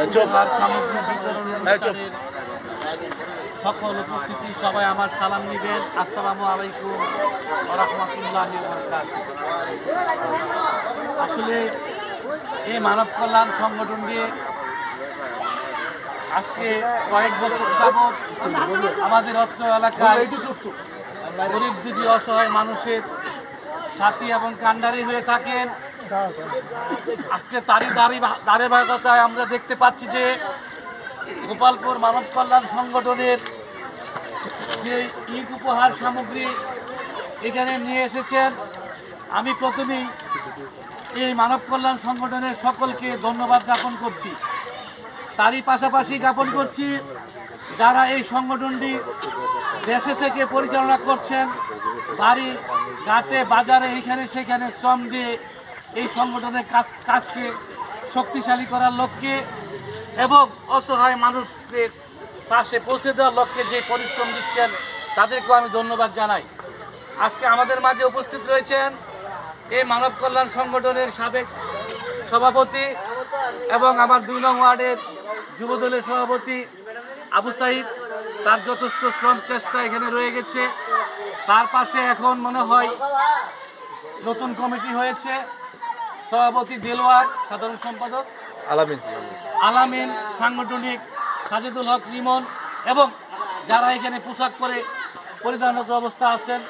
উপহার সামগ্রী বিতরণ অনুষ্ঠানের সকল উপস্থিতি সবাই আমার সালাম নিবেন। আসসালামু আলাইকুম ওয়া রাহমাতুল্লাহি ওয়া বারাকাতুহু। আসলে এই মানব কল্যাণ সংগঠনটি আজকে কয়েক বছর যাবৎ আমাদের অত্র এলাকায় গরিব দুঃখী অসহায় মানুষের সাথী এবং কান্ডারি হয়ে থাকেন। আজকে তারই ধারাবাহিকতায় আমরা দেখতে পাচ্ছি যে গোপালপুর মানব কল্যাণ সংগঠনের যে ঈদ উপহার সামগ্রী এখানে নিয়ে এসেছেন। আমি প্রথমেই এই মানব কল্যাণ সংগঠনের সকলকে ধন্যবাদ জ্ঞাপন করছি। তারই পাশাপাশি জ্ঞাপন করছি যারা এই সংগঠনটি দেশে থেকে পরিচালনা করছেন, বাড়ি ঘাটে বাজারে এখানে সেখানে শ্রম দিয়ে এই সংগঠনের কাজকে শক্তিশালী করার লক্ষ্যে এবং অসহায় মানুষদের পাশে পৌঁছে দেওয়ার লক্ষ্যে যে পরিশ্রম দিচ্ছেন তাদেরকেও আমি ধন্যবাদ জানাই। আজকে আমাদের মাঝে উপস্থিত রয়েছেন এই মানব কল্যাণ সংগঠনের সাবেক সভাপতি এবং আমার 2 নং ওয়ার্ডের যুবদলের সভাপতি আবু সাইদ। তার যথেষ্ট শ্রম চেষ্টা এখানে রয়ে গেছে। তার পাশে এখন মনে হয় নতুন কমিটি হয়েছে, সভাপতি দেলোয়ার, সাধারণ সম্পাদক আলামিন, সাংগঠনিক সাজেদুল হক রিমন এবং যারা এখানে পোশাক পরে পরিধানত অবস্থা আছেন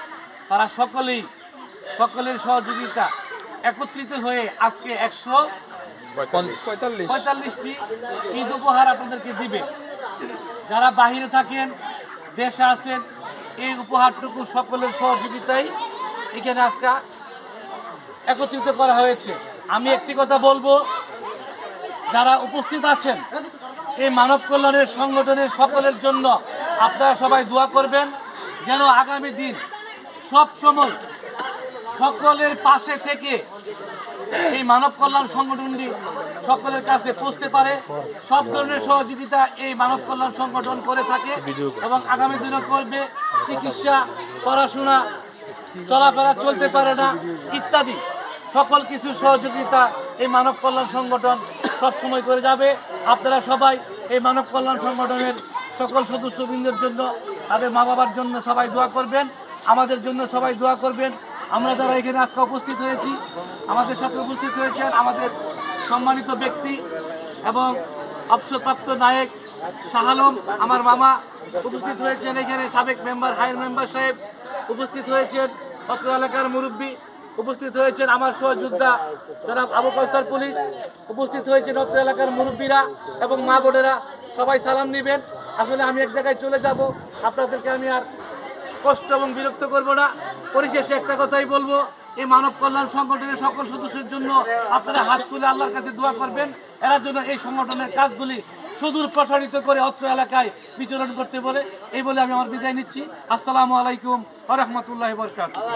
তারা সকলের সহযোগিতা একত্রিত হয়ে আজকে 145টি ঈদ উপহার আপনাদেরকে দিবে। যারা বাহিরে থাকেন, দেশে আছেন, এই উপহারটুকু সকলের সহযোগিতায় এখানে আজকে একত্রিত করা হয়েছে। আমি একটি কথা বলবো, যারা উপস্থিত আছেন এই মানব কল্যাণের সংগঠনের সকলের জন্য আপনারা সবাই দোয়া করবেন যেন আগামী দিন সব সময় সকলের পাশে থেকে এই মানব কল্যাণ সংগঠনটি সকলের কাছে পৌঁছতে পারে। সব ধরনের সহযোগিতা এই মানব কল্যাণ সংগঠন করে থাকে এবং আগামী দিনও করবে। চিকিৎসা, পড়াশোনা, চলাফেরা চলতে পারে না ইত্যাদি সকল কিছু সহযোগিতা এই মানব কল্যাণ সংগঠন সবসময় করে যাবে। আপনারা সবাই এই মানব কল্যাণ সংগঠনের সকল সদস্যবৃন্দের জন্য, তাদের মা বাবার জন্য সবাই দোয়া করবেন, আমাদের জন্য সবাই দোয়া করবেন। আমরা যারা এখানে আজকে উপস্থিত হয়েছি, আমাদের সাথে উপস্থিত হয়েছেন আমাদের সম্মানিত ব্যক্তি এবং অবসরপ্রাপ্ত নায়ক শাহ আলম, আমার মামা উপস্থিত হয়েছেন এখানে, সাবেক মেম্বার, হায়ার মেম্বার সাহেব উপস্থিত হয়েছেন, অত্র এলাকার মুরব্বী উপস্থিত হয়েছেন, আমার সহযোদ্ধা যারা আবু কাস্তার পুলিশ উপস্থিত হয়েছেন, অত্র এলাকার মুরব্বীরা এবং মা বোনেরা সবাই সালাম নেবেন। আসলে আমি এক জায়গায় চলে যাব, আপনাদেরকে আমি আর কষ্ট এবং বিরক্ত করব না। পরিশেষে একটা কথাই বলবো, এই মানব কল্যাণ সংগঠনের সকল সদস্যের জন্য আপনারা হাত তুলে আল্লাহর কাছে দোয়া করবেন, এরা যেন এই সংগঠনের কাজগুলি সুদূর প্রসারিত করে অত্র এলাকায় বিচরণ করতে বলে। এই বলে আমি আমার বিদায় নিচ্ছি। আসসালামু আলাইকুম ওয়া রাহমাতুল্লাহি ওয়া বারাকাতুহু।